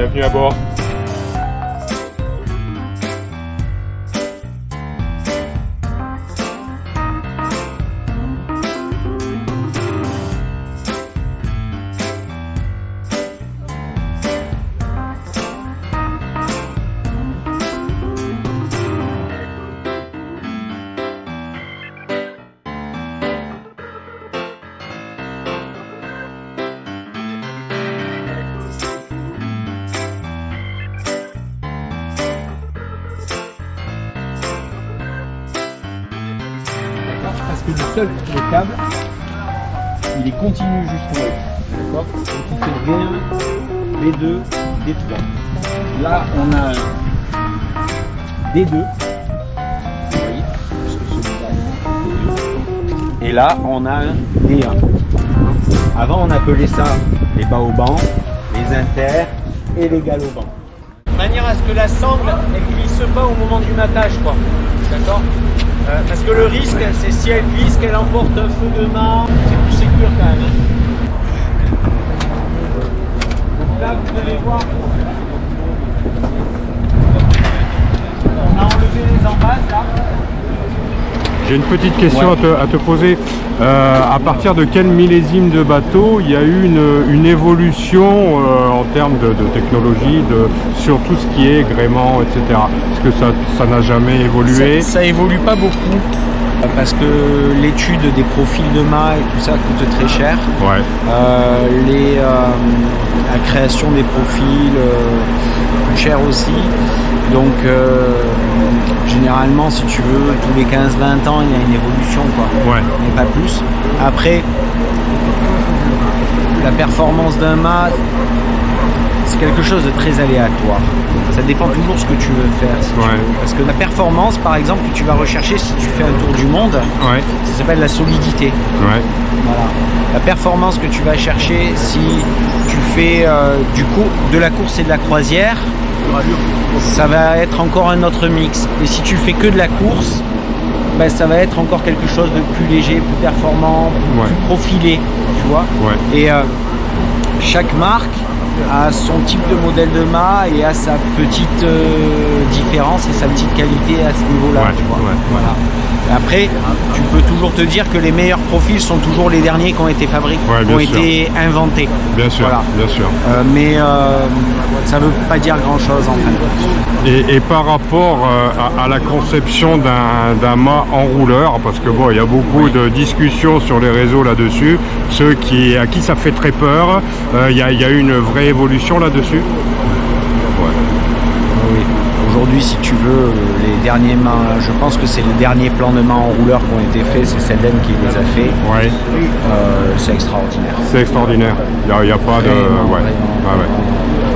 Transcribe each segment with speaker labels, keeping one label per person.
Speaker 1: bienvenue à bord.
Speaker 2: Parce que le câble, il est continu jusqu'en haut. D'accord? Donc il fait V1, V2, D3. Là, on a un D2. Vous voyez? Et là, on a un D1. Avant, on appelait ça les baobans, les inters et les galopans. De manière à ce que la sangle, elle glisse pas au moment du matage, quoi. D'accord? Parce que le risque, c'est si elle glisse, qu'elle emporte un feu de mât, c'est plus sécure quand même. Donc là, vous allez voir, on a enlevé les embasses là.
Speaker 1: J'ai une petite question à te poser. À partir de quel millésime de bateau il y a eu une évolution en termes de technologie, sur tout ce qui est gréement, etc. Est-ce que ça n'a jamais évolué?
Speaker 2: Ça évolue pas beaucoup. Parce que l'étude des profils de mât et tout ça coûte très cher.
Speaker 1: Ouais.
Speaker 2: La création des profils coûte cher aussi. Donc généralement, si tu veux, tous les 15-20 ans, il y a une évolution, quoi.
Speaker 1: Ouais.
Speaker 2: Mais pas plus. Après, la performance d'un mât, c'est quelque chose de très aléatoire. Ça dépend toujours de ce que tu veux faire. Si tu veux. Parce que la performance, par exemple, que tu vas rechercher si tu fais un tour du monde, ça s'appelle la solidité.
Speaker 1: Ouais.
Speaker 2: Voilà. La performance que tu vas chercher si tu fais de la course et de la croisière, ça va être encore un autre mix. Et si tu fais que de la course, ben, ça va être encore quelque chose de plus léger, plus performant, plus profilé, tu vois. Et chaque marque a son type de modèle de mât et a sa petite différence et sa petite qualité à ce niveau-là. Tu vois. Voilà. Après, tu peux toujours te dire que les meilleurs profils sont toujours les derniers qui ont été fabriqués, qui ont été inventés.
Speaker 1: Bien sûr,
Speaker 2: voilà.
Speaker 1: Bien sûr.
Speaker 2: Mais ça ne veut pas dire grand-chose en fait.
Speaker 1: Et par rapport à la conception d'un mât enrouleur, parce que bon, il y a beaucoup de discussions sur les réseaux là-dessus, à qui ça fait très peur, il y a eu une vraie évolution là-dessus.
Speaker 2: Oui. Aujourd'hui, si tu veux, les derniers mâts, je pense que c'est les derniers plans de mâts enrouleurs qui ont été faits, c'est Selden qui les a fait.
Speaker 1: Ouais.
Speaker 2: C'est extraordinaire.
Speaker 1: C'est extraordinaire. Il n'y a pas de...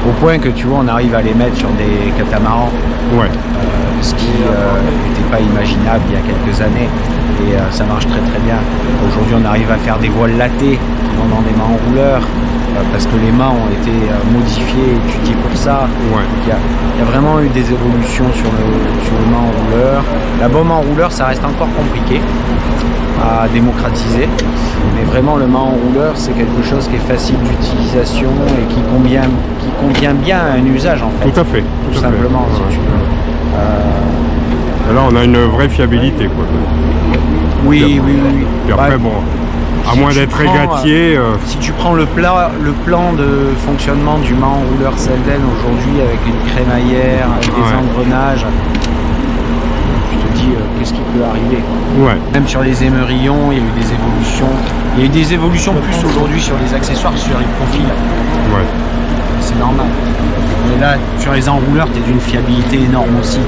Speaker 2: Au point que tu vois, on arrive à les mettre sur des catamarans. Ce qui n'était pas imaginable il y a quelques années. Et ça marche très très bien. Aujourd'hui, on arrive à faire des voiles lattées qui vont dans des mâts enrouleurs. Parce que les mâts ont été modifiés, étudiés pour ça. Il y a vraiment eu des évolutions sur le mât enrouleur. La bombe enrouleur, ça reste encore compliqué à démocratiser. Mais vraiment, le mât enrouleur, c'est quelque chose qui est facile d'utilisation et qui convient bien à un usage en fait.
Speaker 1: Tout à fait.
Speaker 2: Tout simplement, si tu veux.
Speaker 1: Là, on a une vraie fiabilité, quoi.
Speaker 2: Oui.
Speaker 1: Puis après, bon... À moins d'être régatier.
Speaker 2: Si tu prends le plan de fonctionnement du mât enrouleur Selden aujourd'hui avec une crémaillère, avec des engrenages, tu te dis qu'est-ce qui peut arriver. Même sur les émerillons, il y a eu des évolutions. Il y a eu des évolutions plus aujourd'hui sur les accessoires, sur les profils. C'est normal. Mais là, sur les enrouleurs, tu es d'une fiabilité énorme aussi.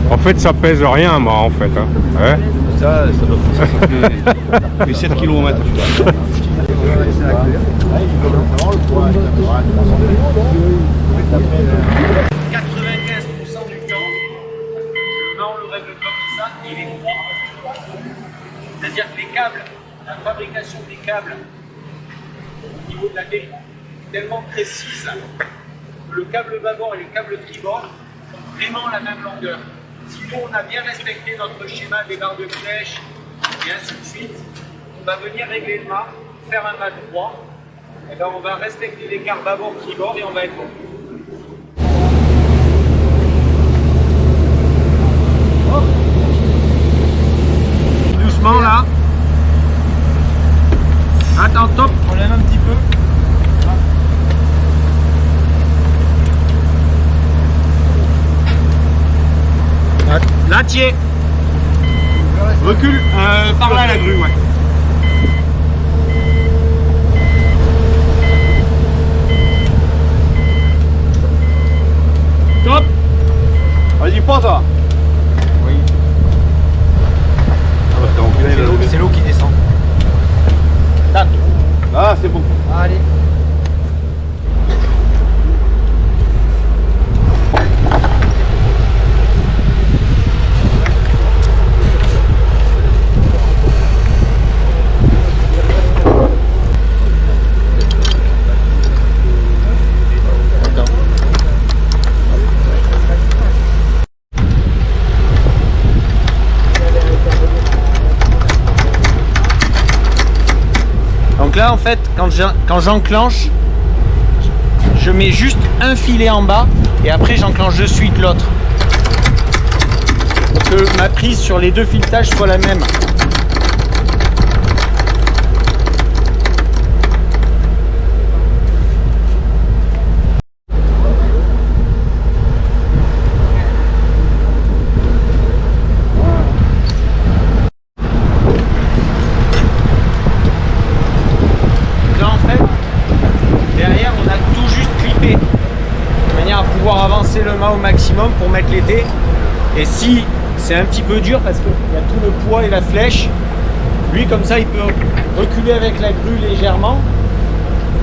Speaker 1: En fait, ça pèse rien, moi, en fait. Hein.
Speaker 3: Ça doit faire 7 km.
Speaker 2: Le règle comme ça, il est propre. C'est-à-dire que les câbles, la fabrication des câbles au niveau de la grille est tellement précise que le câble bâbord et le câble tribord ont vraiment la même longueur. si nous on a bien respecté notre schéma des barres de flèche et ainsi de suite, on va venir régler le mât, faire un mât droit, et ben on va respecter l'écart bâbord-tribord et on va être bon. Oh. Doucement là. Attends, top, on lève un petit peu. Là, tiens. Recule par là la grue, ouais. Top.
Speaker 3: Vas-y, pas toi.
Speaker 2: Oui. C'est l'eau qui descend. Tac.
Speaker 3: Ah, c'est bon.
Speaker 2: Allez. Donc là en fait quand j'enclenche, je mets juste un filet en bas et après j'enclenche de suite l'autre pour que ma prise sur les deux filetages soit la même. Avancer le mât au maximum pour mettre l'été, et si c'est un petit peu dur parce qu'il y a tout le poids et la flèche, lui comme ça il peut reculer avec la grue légèrement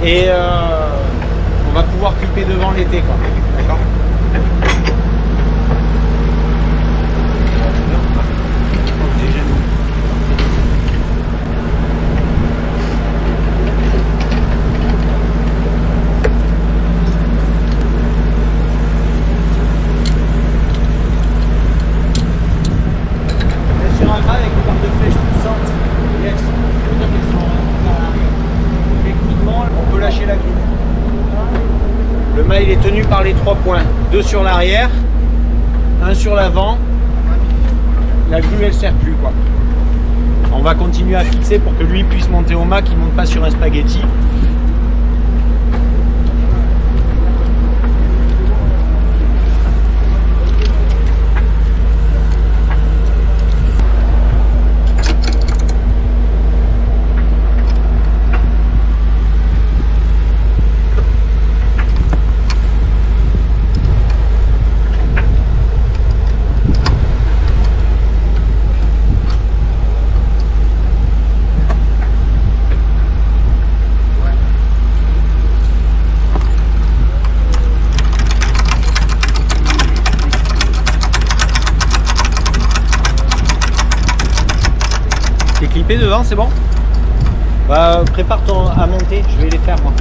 Speaker 2: et on va pouvoir clipper devant l'été quoi. D'accord. Le mât il est tenu par les 3 points, 2 sur l'arrière, 1 sur l'avant. La grue elle sert plus quoi. On va continuer à fixer pour que lui puisse monter au mât, qu'il monte pas sur un spaghetti. Clipper devant, c'est bon? Bah, prépare-toi à monter, je vais les faire moi.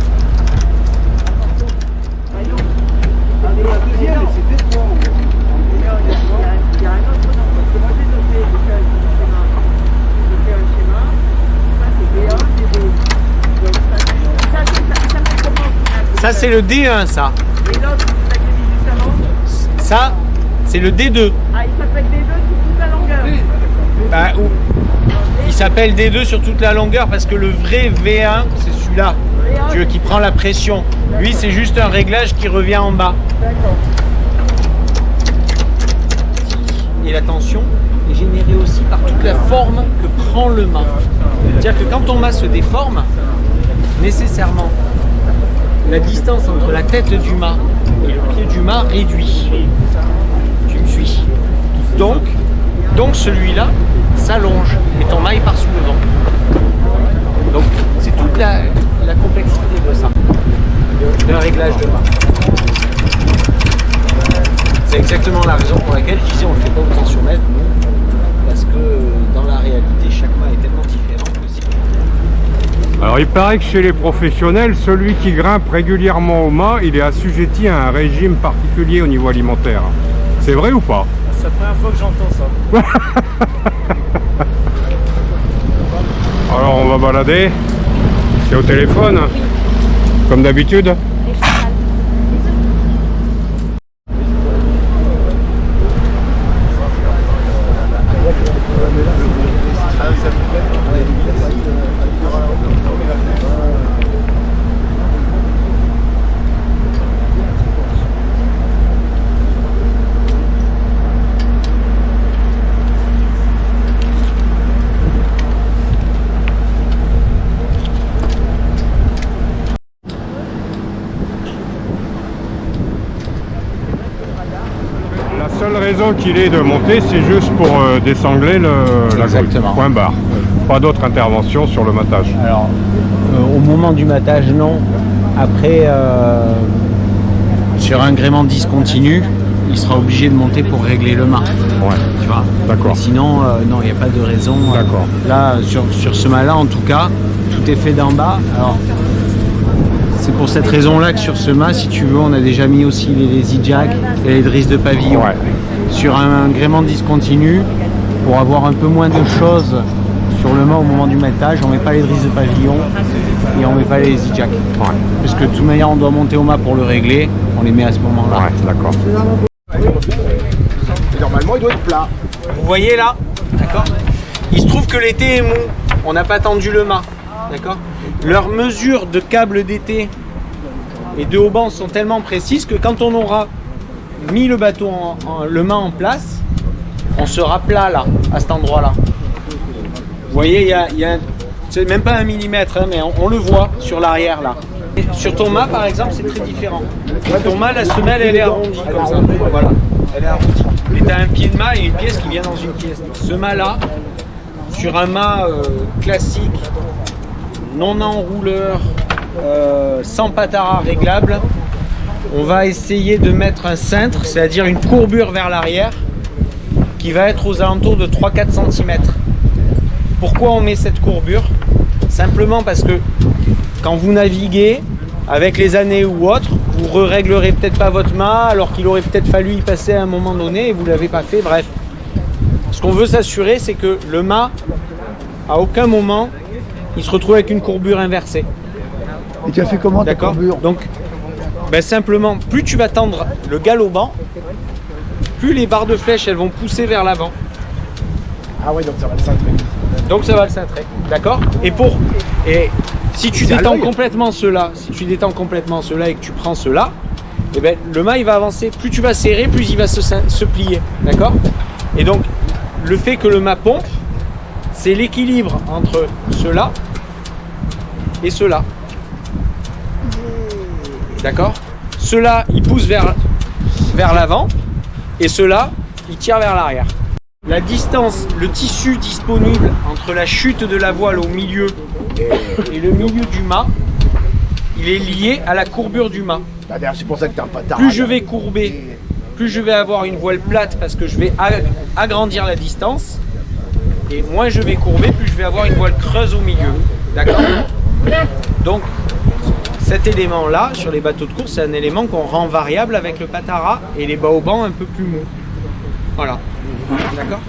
Speaker 2: Ça c'est le D1 ça.
Speaker 4: Et l'autre,
Speaker 2: ça, c'est le D2.
Speaker 4: Ah, il s'appelle D2 sur toute la longueur.
Speaker 2: Bah, il s'appelle D2 sur toute la longueur parce que le vrai V1 c'est celui-là qui prend la pression. Lui c'est juste un réglage qui revient en bas.
Speaker 4: D'accord.
Speaker 2: Et la tension est générée aussi par toute la forme que prend le mât. C'est-à-dire que quand ton mât se déforme, nécessairement la distance entre la tête du mât et le pied du mât réduit. Tu me suis? Donc celui-là s'allonge et ton mât part sous le vent. Donc c'est toute la complexité de ça, d'un réglage de mât. C'est exactement la raison pour laquelle je disais on ne fait pas au tensiomètre, parce que dans la réalité chaque mât est tellement différent que si...
Speaker 1: Alors il paraît que chez les professionnels, celui qui grimpe régulièrement au mât, il est assujetti à un régime particulier au niveau alimentaire. C'est vrai ou pas?
Speaker 5: c'est la première fois que j'entends ça.
Speaker 1: Alors on va balader. C'est au téléphone, comme d'habitude. La seule raison qu'il ait de monter, c'est juste pour désangler la
Speaker 2: Exactement.
Speaker 1: grue. Point barre. Pas d'autre intervention sur le matage.
Speaker 2: Alors, au moment du matage, non. Après, sur un gréement discontinu, il sera obligé de monter pour régler le mât.
Speaker 1: Ouais.
Speaker 2: Tu vois.
Speaker 1: D'accord.
Speaker 2: Sinon, non, il n'y a pas de raison.
Speaker 1: D'accord.
Speaker 2: Là, sur ce mât-là, en tout cas, tout est fait d'en bas. Alors, c'est pour cette raison-là que sur ce mât, si tu veux, on a déjà mis aussi les Z-Jack et les drisses de pavillon.
Speaker 1: Ouais.
Speaker 2: Sur un gréement discontinu, pour avoir un peu moins de choses sur le mât au moment du matage, on ne met pas les drisses de pavillon et on ne met pas les Z-Jack.
Speaker 1: Ouais.
Speaker 2: Parce que de toute manière, on doit monter au mât pour le régler, on les met à ce moment-là.
Speaker 1: Ouais, d'accord.
Speaker 6: Normalement, il doit être plat.
Speaker 2: Vous voyez là, d'accord? Il se trouve que l'été est mou, on n'a pas tendu le mât, d'accord? Leurs mesures de câble d'été et de haubans sont tellement précises que quand on aura mis le bateau, le mât en place, on sera plat là, à cet endroit-là. Vous voyez, il y a c'est même pas 1 millimètre, hein, mais on le voit sur l'arrière là. Et sur ton mât par exemple, c'est très différent. Ton mât, la semelle, elle est arrondie comme ça. Voilà, elle est arrondie. Et tu as un pied de mât et une pièce qui vient dans une pièce. Ce mât là, sur un mât classique, non enrouleur, sans patara réglable, on va essayer de mettre un cintre, c'est-à-dire une courbure vers l'arrière, qui va être aux alentours de 3-4 cm. Pourquoi on met cette courbure? Simplement parce que quand vous naviguez, avec les années ou autres, vous ne réglerez peut-être pas votre mât, alors qu'il aurait peut-être fallu y passer à un moment donné et vous ne l'avez pas fait, bref. Ce qu'on veut s'assurer, c'est que le mât, à aucun moment, il se retrouve avec une courbure inversée.
Speaker 6: Et tu as fait comment ta
Speaker 2: D'accord?
Speaker 6: courbure?
Speaker 2: Donc, ben simplement, plus tu vas tendre le galopant, plus les barres de flèche, elles vont pousser vers l'avant.
Speaker 6: Ah ouais, donc ça va le cintrer.
Speaker 2: Donc ça va le cintrer, d'accord? Et si tu détends complètement cela, et que tu prends cela, eh ben, le mât il va avancer. Plus tu vas serrer, plus il va se plier, d'accord? Et donc le fait que le mât pompe, c'est l'équilibre entre cela et cela, d'accord? Cela il pousse vers l'avant et cela il tire vers l'arrière. La distance, le tissu disponible entre la chute de la voile au milieu et le milieu du mât, il est lié à la courbure du mât.
Speaker 6: D'ailleurs, c'est pour ça que tu as un patard.
Speaker 2: Plus je vais courber, plus je vais avoir une voile plate parce que je vais agrandir la distance. Et moins je vais courber, plus je vais avoir une voile creuse au milieu. D'accord? Donc, cet élément-là, sur les bateaux de course, c'est un élément qu'on rend variable avec le patara et les baobans un peu plus mous. Voilà. D'accord?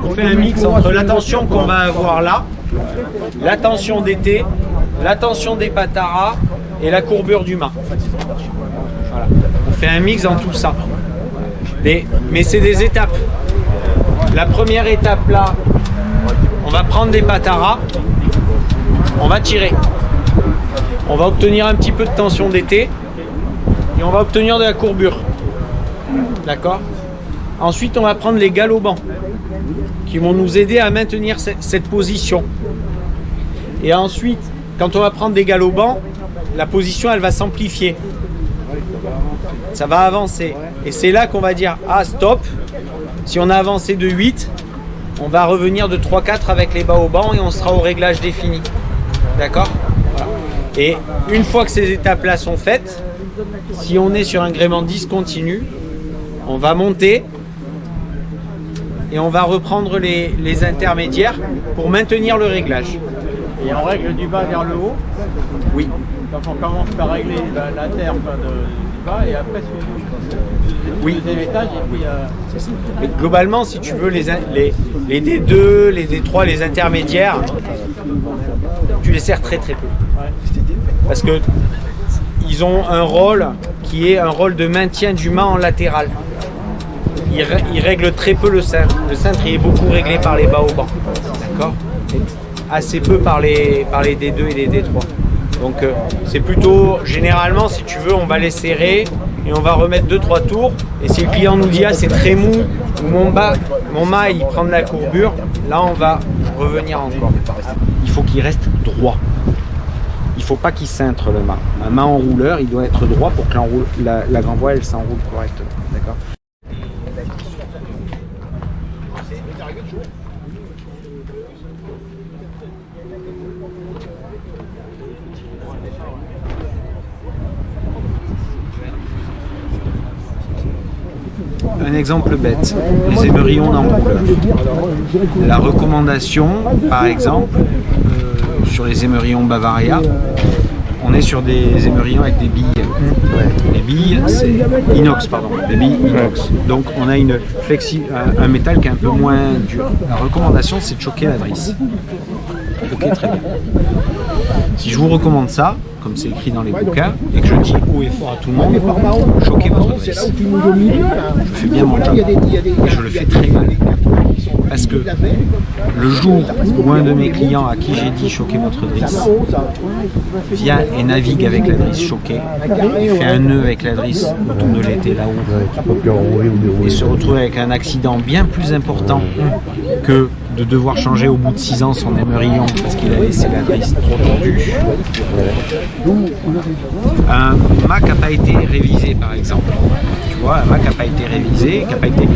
Speaker 2: On fait un mix entre la tension qu'on va avoir là, la tension d'été, la tension des pataras et la courbure du mât. Voilà. On fait un mix dans tout ça. Mais c'est des étapes. La première étape là, on va prendre des pataras, on va tirer. On va obtenir un petit peu de tension d'été et on va obtenir de la courbure. D'accord? Ensuite, on va prendre les galopants qui vont nous aider à maintenir cette position. Et ensuite, quand on va prendre des galopants, la position, elle va s'amplifier. Ça va avancer. Et c'est là qu'on va dire, ah stop, si on a avancé de 8, on va revenir de 3-4 avec les baobans et on sera au réglage défini. D'accord? Voilà. Et une fois que ces étapes-là sont faites, si on est sur un gréement discontinu, on va monter et on va reprendre les intermédiaires pour maintenir le réglage.
Speaker 5: Et on règle du bas vers le haut.
Speaker 2: Oui.
Speaker 5: Donc on commence par régler la terre du bas et après sur le haut.
Speaker 2: Oui.
Speaker 5: Deuxième étage et puis...
Speaker 2: Mais globalement, si tu veux, les D2, les D3, les intermédiaires, tu les sers très peu. Parce que ils ont un rôle qui est un rôle de maintien du mât en latéral. Ils règlent très peu le cintre. Le cintre il est beaucoup réglé par les baobans. D'accord ? Assez peu par les D2 et les D3. Donc c'est plutôt, généralement, si tu veux, on va les serrer et on va remettre 2-3 tours. Et si le client nous dit « Ah, c'est très mou » ou mon mât il prend de la courbure, là on va revenir encore. Il faut qu'il reste droit. Il ne faut pas qu'il cintre le mât. Un mât enrouleur, il doit être droit pour que la grand voile elle s'enroule correctement. D'accord ? Un exemple bête, les émerillons d'enrouleur. La recommandation, par exemple, sur les émerillons Bavaria, on est sur des émerillons avec des billes. Les billes, c'est inox, pardon. Les billes inox. Donc on a un métal qui est un peu moins dur. La recommandation, c'est de choquer la drisse. Ok, très bien. Si je vous recommande ça, comme c'est écrit dans les bouquins, et que je dis haut et fort à tout le monde, choquez votre drisse. Je fais bien mon job. Et je le fais très mal. Parce que le jour où un de mes clients à qui j'ai dit choquez votre drisse vient et navigue avec la drisse choquée, et fait un nœud avec la drisse autour de l'été là-haut, et se retrouve avec un accident bien plus important que de devoir changer au bout de 6 ans son émerillon parce qu'il a laissé la drisse trop tendue. Un mât qui n'a pas été révisé, par exemple. Tu vois, un mât qui n'a pas été révisé, qui n'a pas été...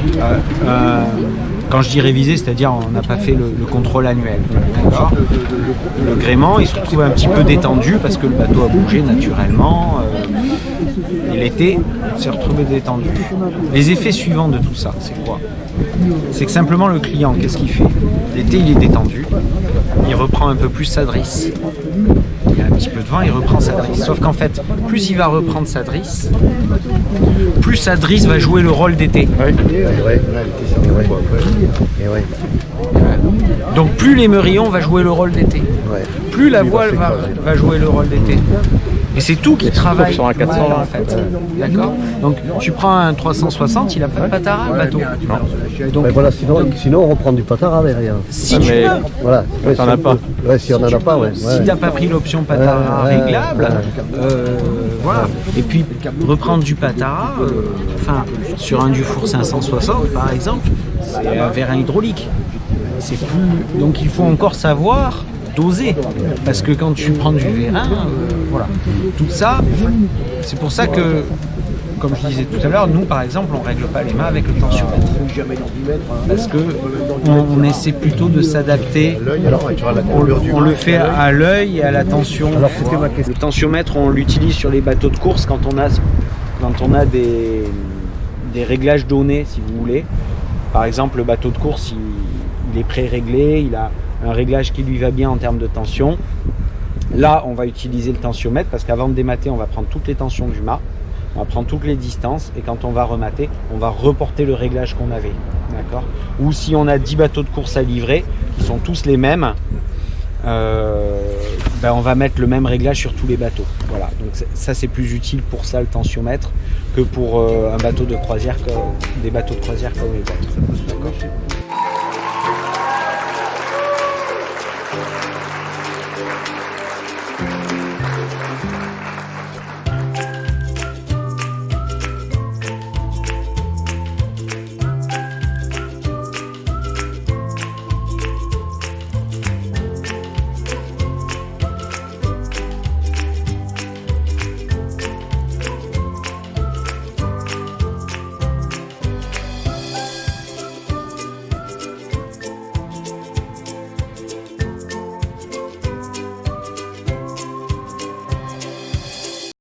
Speaker 2: quand je dis révisé, c'est-à-dire on n'a pas fait le contrôle annuel. D'accord ? Le gréement, il se retrouve un petit peu détendu parce que le bateau a bougé naturellement. Et l'été, il s'est retrouvé détendu. Les effets suivants de tout ça, c'est quoi ? C'est que simplement le client, qu'est-ce qu'il fait ? L'été, il est détendu, il reprend un peu plus sa drisse. Il y a un petit peu de vent, il reprend sa drisse. Sauf qu'en fait, plus il va reprendre sa drisse, plus sa drisse va jouer le rôle d'été. Donc plus l'émerillon va jouer le rôle d'été, plus la voile va jouer le rôle d'été. Et c'est tout qui travaille sur un 400 en fait. D'accord ? Donc tu prends un 360, il n'a pas de patara le bateau.
Speaker 7: Donc, voilà, sinon on reprend du patara derrière.
Speaker 2: Si tu veux.
Speaker 7: Voilà,
Speaker 1: t'en as pas.
Speaker 7: Ouais, si on n'en a pas, ouais.
Speaker 2: Si t'as pas pris l'option patara réglable, voilà. Et puis reprendre du patara, enfin sur un Dufour 560 par exemple, c'est un vérin hydraulique. C'est plus. Donc il faut encore savoir doser, parce que quand tu prends du vérin, voilà, tout ça, c'est pour ça que, comme je disais tout à l'heure, nous par exemple, on règle pas les mâts avec le tensiomètre, parce que on essaie plutôt de s'adapter, on le fait à l'œil et à la tension. Le tensiomètre, on l'utilise sur les bateaux de course quand on a des réglages donnés, si vous voulez. Par exemple, le bateau de course, il est pré-réglé, il a un réglage qui lui va bien en termes de tension. Là, on va utiliser le tensiomètre parce qu'avant de démater, on va prendre toutes les tensions du mât, on va prendre toutes les distances et quand on va remater, on va reporter le réglage qu'on avait. D'accord ? Ou si on a 10 bateaux de course à livrer, qui sont tous les mêmes, on va mettre le même réglage sur tous les bateaux. Voilà. Donc ça, c'est plus utile pour ça, le tensiomètre, que pour un bateau de croisière, des bateaux de croisière comme les autres. D'accord ?